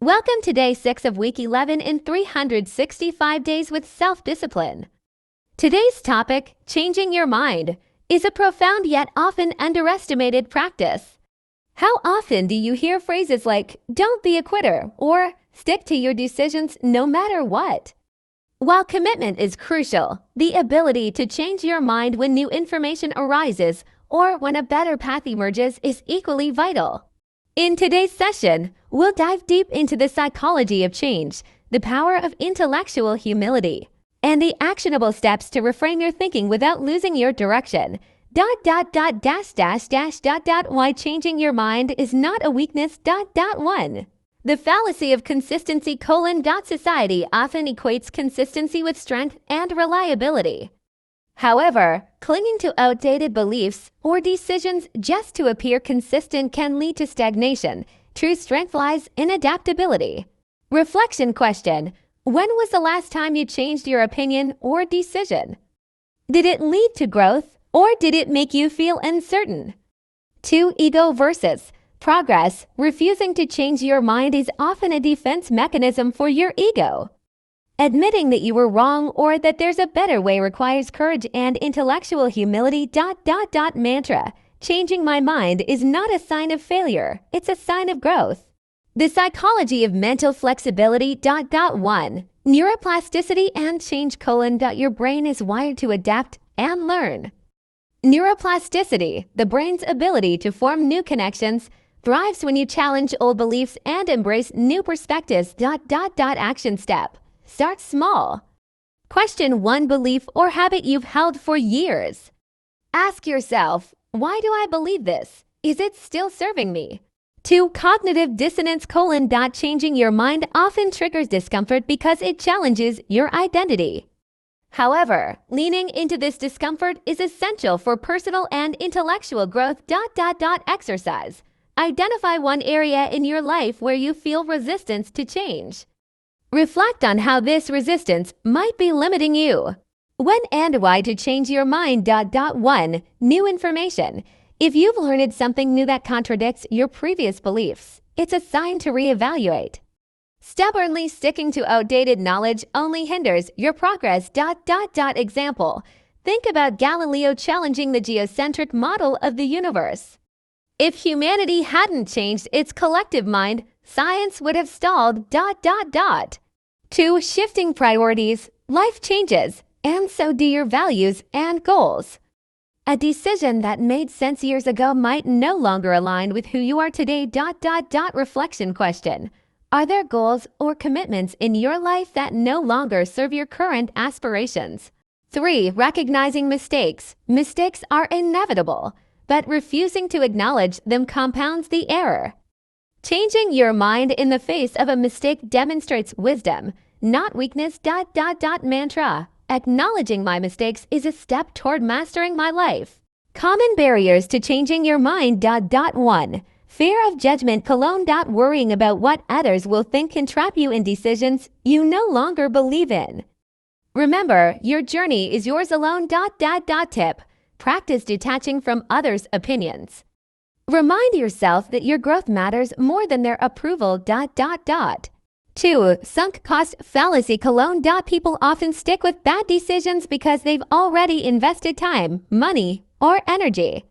Welcome to day 6 of week 11 in 365 days with self-discipline. Today's topic, changing your mind, is a profound yet often underestimated practice. How often do you hear phrases like, "Don't be a quitter," or "Stick to your decisions no matter what"? While commitment is crucial, the ability to change your mind when new information arises or when a better path emerges is equally vital. In today's session, we'll dive deep into the psychology of change, the power of intellectual humility, and the actionable steps to reframe your thinking without losing your direction. Why changing your mind is not a weakness. 1. The fallacy of consistency. Society often equates consistency with strength and reliability. However, clinging to outdated beliefs or decisions just to appear consistent can lead to stagnation. True strength lies in adaptability. Reflection question: when was the last time you changed your opinion or decision? Did it lead to growth, or did it make you feel uncertain? 2. Ego versus progress. Refusing to change your mind is often a defense mechanism for your ego. Admitting that you were wrong or that there's a better way requires courage and intellectual humility. Mantra: changing my mind is not a sign of failure, it's a sign of growth. The psychology of mental flexibility. 1. Neuroplasticity and change. Your brain is wired to adapt and learn. Neuroplasticity, the brain's ability to form new connections, thrives when you challenge old beliefs and embrace new perspectives. Action step: start small. Question one belief or habit you've held for years. Ask yourself, why do I believe this? Is it still serving me? 2. Cognitive dissonance. Changing your mind often triggers discomfort because it challenges your identity. However, leaning into this discomfort is essential for personal and intellectual growth. Exercise. Identify one area in your life where you feel resistance to change. Reflect on how this resistance might be limiting you. When and why to change your mind. 1. New information. If you've learned something new that contradicts your previous beliefs, it's a sign to reevaluate. Stubbornly sticking to outdated knowledge only hinders your progress. Example: think about Galileo challenging the geocentric model of the universe. If humanity hadn't changed its collective mind, science would have stalled. 2. Shifting priorities. Life changes, and so do your values and goals. A decision that made sense years ago might no longer align with who you are today. Reflection question: are there goals or commitments in your life that no longer serve your current aspirations? 3. Recognizing mistakes. Mistakes are inevitable, but refusing to acknowledge them compounds the error. Changing your mind in the face of a mistake demonstrates wisdom, not weakness. Mantra: acknowledging my mistakes is a step toward mastering my life. Common barriers to changing your mind. 1. Fear of judgment. Worrying about what others will think can trap you in decisions you no longer believe in. Remember, your journey is yours alone. Tip: practice detaching from others' opinions. Remind yourself that your growth matters more than their approval. 2. Sunk cost fallacy. People often stick with bad decisions because they've already invested time, money, or energy.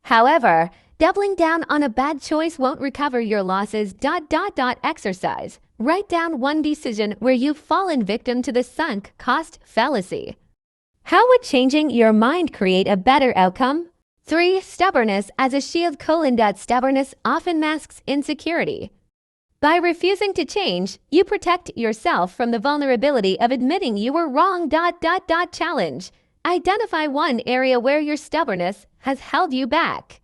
However, doubling down on a bad choice won't recover your losses. Exercise. Write down one decision where you've fallen victim to the sunk cost fallacy. How would changing your mind create a better outcome? 3. Stubbornness as a shield. Stubbornness often masks insecurity. By refusing to change, you protect yourself from the vulnerability of admitting you were wrong. Challenge: identify one area where your stubbornness has held you back.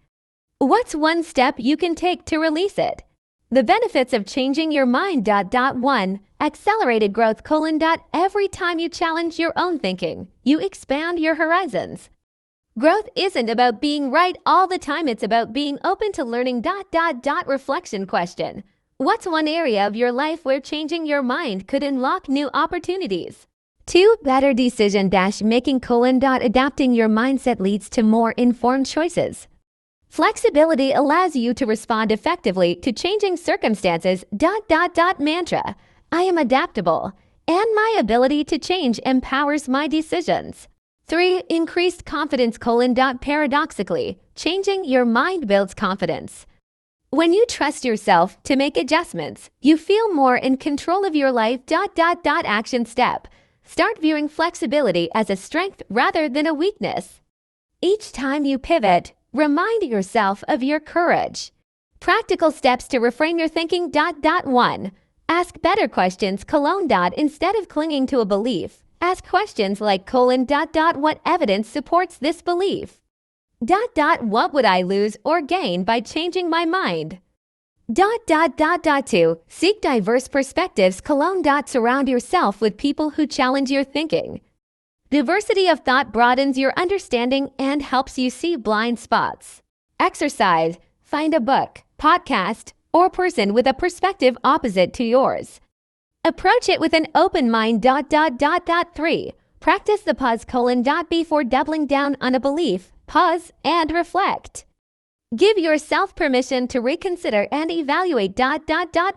What's one step you can take to release it? The benefits of changing your mind. 1. Accelerated growth. Every time you challenge your own thinking, you expand your horizons. Growth isn't about being right all the time, it's about being open to learning. Reflection question: what's one area of your life where changing your mind could unlock new opportunities? 2. Better decision making. Adapting your mindset leads to more informed choices. Flexibility allows you to respond effectively to changing circumstances. Mantra. I am adaptable, and my ability to change empowers my decisions. 3. Increased confidence. Paradoxically, changing your mind builds confidence. When you trust yourself to make adjustments, you feel more in control of your life. Action step. Start viewing flexibility as a strength rather than a weakness. Each time you pivot, remind yourself of your courage. Practical steps to reframe your thinking. 1. Ask better questions. Instead of clinging to a belief, ask questions like: what evidence supports this belief? What would I lose or gain by changing my mind? 2. Seek diverse perspectives. Surround yourself with people who challenge your thinking. Diversity of thought broadens your understanding and helps you see blind spots. Exercise. Find a book, podcast, or person with a perspective opposite to yours. Approach it with an open mind. 3. Practice the pause. Before doubling down on a belief, pause and reflect. Give yourself permission to reconsider and evaluate.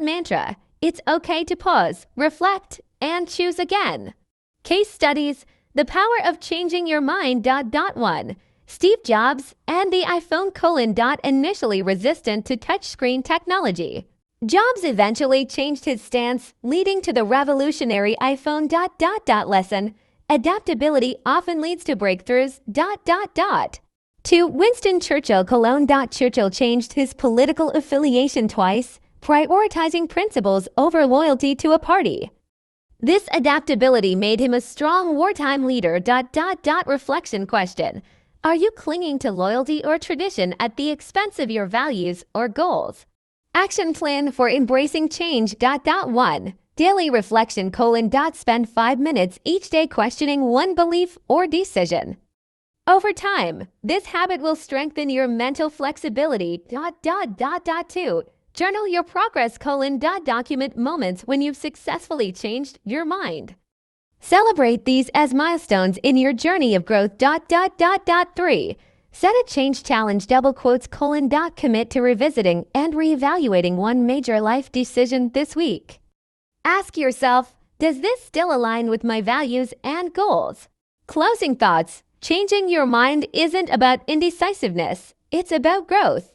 Mantra. It's okay to pause, reflect, and choose again. Case studies. The power of changing your mind. 1. Steve Jobs and the iPhone. Initially resistant to touchscreen technology, Jobs eventually changed his stance, leading to the revolutionary iPhone. Lesson. Adaptability often leads to breakthroughs. 2. Winston Churchill. Churchill changed his political affiliation twice, prioritizing principles over loyalty to a party. This adaptability made him a strong wartime leader. Reflection question. Are you clinging to loyalty or tradition at the expense of your values or goals? Action plan for embracing change. 1. Daily reflection. Spend 5 minutes each day questioning one belief or decision. Over time, this habit will strengthen your mental flexibility. 2. Journal your progress. Document moments when you've successfully changed your mind. Celebrate these as milestones in your journey of growth. 3. Set a change challenge. Commit to revisiting and reevaluating one major life decision this week. Ask yourself, does this still align with my values and goals? Closing thoughts. Changing your mind isn't about indecisiveness. It's about growth.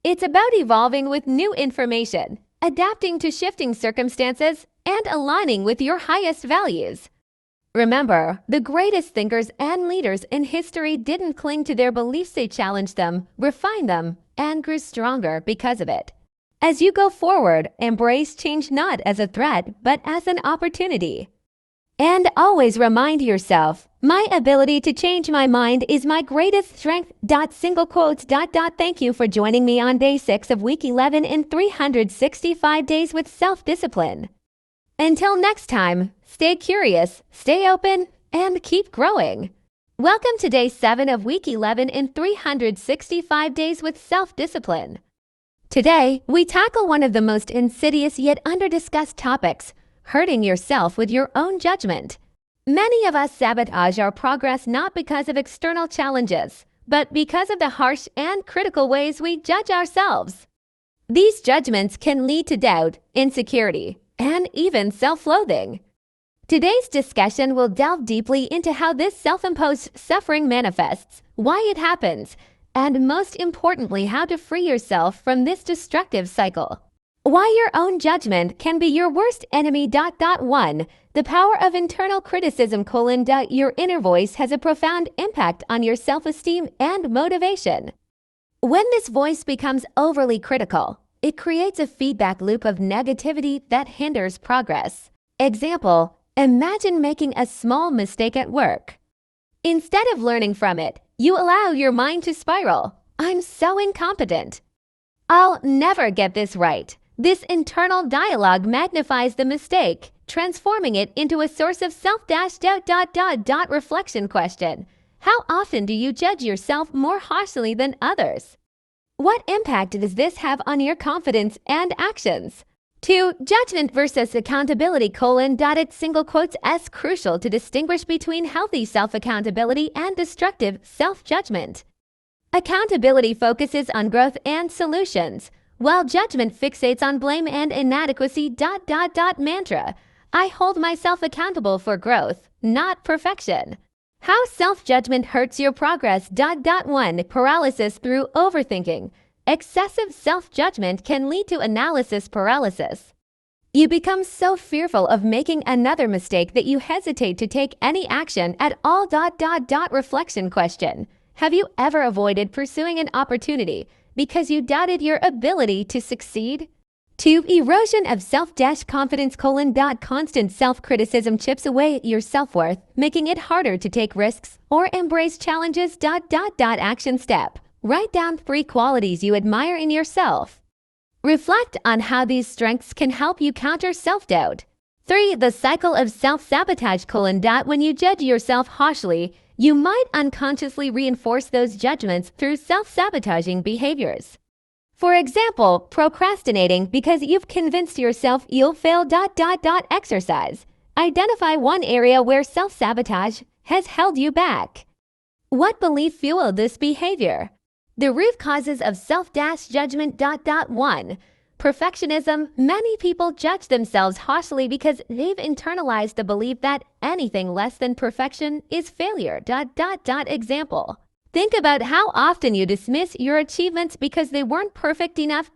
It's about evolving with new information, adapting to shifting circumstances, and aligning with your highest values. Remember, the greatest thinkers and leaders in history didn't cling to their beliefs. They challenged them, refined them, and grew stronger because of it. As you go forward, embrace change not as a threat, but as an opportunity. And always remind yourself, my ability to change my mind is my greatest strength. Thank you for joining me on day 6 of week 11 in 365 days with self-discipline. Until next time, stay curious, stay open, and keep growing. Welcome to day 7 of week 11 in 365 days with self-discipline. Today, we tackle one of the most insidious yet under-discussed topics, hurting yourself with your own judgment. Many of us sabotage our progress not because of external challenges, but because of the harsh and critical ways we judge ourselves. These judgments can lead to doubt, insecurity, and even self-loathing. Today's discussion will delve deeply into how this self-imposed suffering manifests, why it happens, and most importantly, how to free yourself from this destructive cycle. Why your own judgment can be your worst enemy. 1. The power of internal criticism. Your inner voice has a profound impact on your self-esteem and motivation. When this voice becomes overly critical, it creates a feedback loop of negativity that hinders progress. Example, imagine making a small mistake at work. Instead of learning from it, you allow your mind to spiral. I'm so incompetent. I'll never get this right. This internal dialogue magnifies the mistake, transforming it into a source of self-doubt. Reflection question. How often do you judge yourself more harshly than others? What impact does this have on your confidence and actions? 2. Judgment versus accountability. It's crucial to distinguish between healthy self-accountability and destructive self-judgment. Accountability focuses on growth and solutions, while judgment fixates on blame and inadequacy. Mantra. I hold myself accountable for growth, not perfection. How self-judgment hurts your progress. 1. Paralysis through overthinking. Excessive self-judgment can lead to analysis paralysis. You become so fearful of making another mistake that you hesitate to take any action at all. Reflection question. Have you ever avoided pursuing an opportunity because you doubted your ability to succeed? 2. Erosion of self-confidence. Constant self-criticism chips away at your self-worth, making it harder to take risks or embrace challenges. Action step. Write down 3 qualities you admire in yourself. Reflect on how these strengths can help you counter self-doubt. 3. The cycle of self-sabotage. When you judge yourself harshly, you might unconsciously reinforce those judgments through self-sabotaging behaviors. For example, procrastinating because you've convinced yourself you'll fail. Exercise. Identify one area where self-sabotage has held you back. What belief fueled this behavior? The root causes of self-judgment. 1. Perfectionism. Many people judge themselves harshly because they've internalized the belief that anything less than perfection is failure. Example. Think about how often you dismiss your achievements because they weren't perfect enough.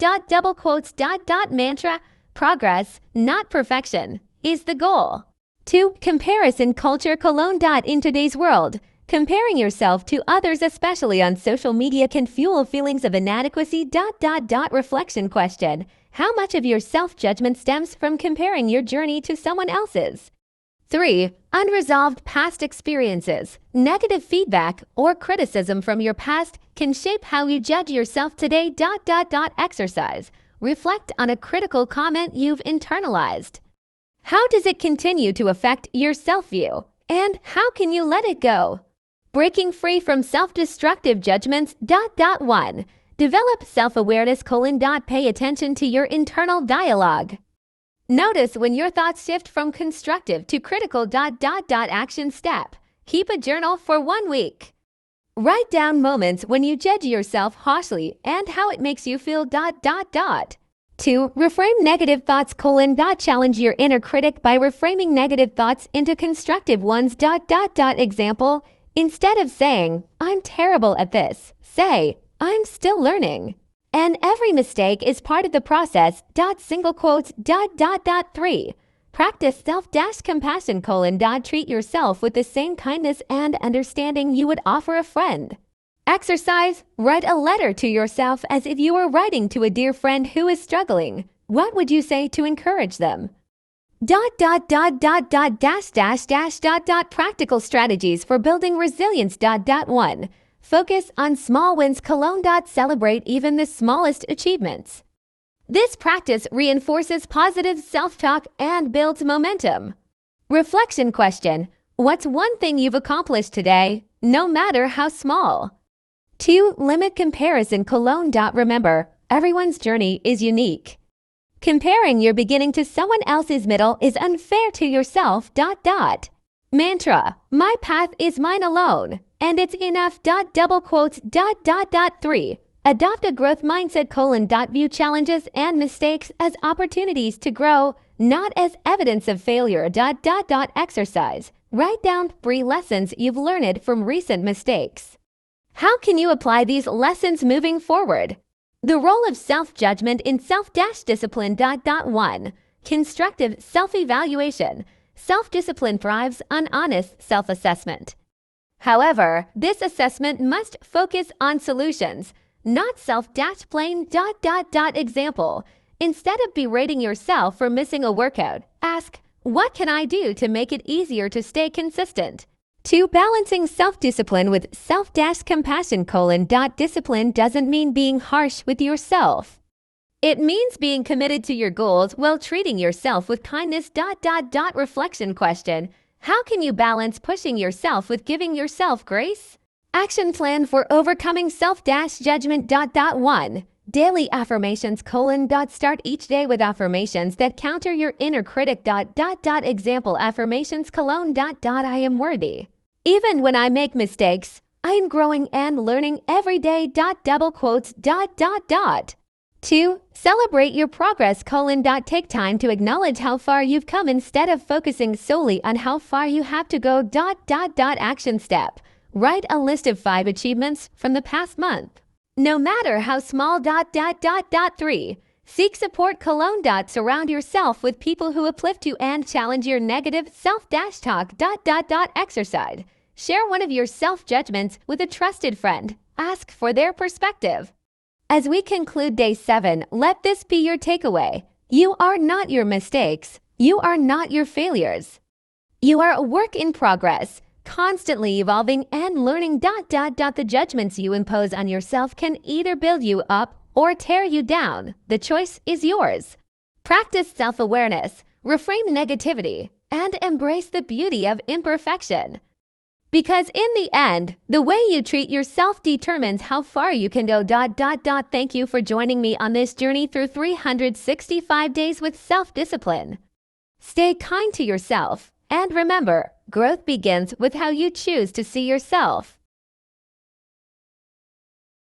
Mantra. Progress, not perfection, is the goal. 2. Comparison culture. In today's world, comparing yourself to others, especially on social media, can fuel feelings of inadequacy. Reflection question. How much of your self-judgment stems from comparing your journey to someone else's? 3. Unresolved past experiences. Negative feedback or criticism from your past can shape how you judge yourself today. Exercise. Reflect on a critical comment you've internalized. How does it continue to affect your self-view? And how can you let it go? Breaking free from self-destructive judgments. 1. Develop self-awareness. Pay attention to your internal dialogue. Notice when your thoughts shift from constructive to critical. Action step. Keep a journal for 1 week. Write down moments when you judge yourself harshly and how it makes you feel. 2. Reframe negative thoughts. Challenge your inner critic by reframing negative thoughts into constructive ones. Example. Instead of saying, I'm terrible at this, say, I'm still learning. And every mistake is part of the process. 3. Practice self-compassion. Treat yourself with the same kindness and understanding you would offer a friend. Exercise. Write a letter to yourself as if you were writing to a dear friend who is struggling. What would you say to encourage them? Practical strategies for building resilience. 1. Focus on small wins. Celebrate even the smallest achievements. This practice reinforces positive self-talk and builds momentum. Reflection question. What's one thing you've accomplished today, no matter how small? 2. Limit comparison. Remember, everyone's journey is unique. Comparing your beginning to someone else's middle is unfair to yourself. Mantra. My path is mine alone, and it's enough. 3. Adopt a growth mindset. View challenges and mistakes as opportunities to grow, not as evidence of failure. Exercise. Write down 3 lessons you've learned from recent mistakes. How can you apply these lessons moving forward? The role of self-judgment in self-discipline. 1. Constructive self-evaluation. Self-discipline thrives on honest self-assessment. However, this assessment must focus on solutions, not self-blame. Example. Instead of berating yourself for missing a workout, ask, what can I do to make it easier to stay consistent? 2. Balancing self-discipline with self-compassion. Discipline doesn't mean being harsh with yourself. It means being committed to your goals while treating yourself with kindness. Reflection question. How can you balance pushing yourself with giving yourself grace? Action plan for overcoming self-judgment. 1. Daily affirmations. Start each day with affirmations that counter your inner critic. Example affirmations. I am worthy. Even when I make mistakes, I am growing and learning every day. Double quotes. 2. Celebrate your progress. Take time to acknowledge how far you've come instead of focusing solely on how far you have to go. Action step. Write a list of 5 achievements from the past month, no matter how small. 3. Seek support. Surround yourself with people who uplift you and challenge your negative self-talk. Exercise. Share one of your self-judgments with a trusted friend. Ask for their perspective. As we conclude day 7, let this be your takeaway. You are not your mistakes. You are not your failures. You are a work in progress, constantly evolving and learning. The judgments you impose on yourself can either build you up or tear you down. The choice is yours. Practice self-awareness, reframe negativity, and embrace the beauty of imperfection. Because in the end, the way you treat yourself determines how far you can go. Thank you for joining me on this journey through 365 days with self-discipline. Stay kind to yourself, and remember, growth begins with how you choose to see yourself.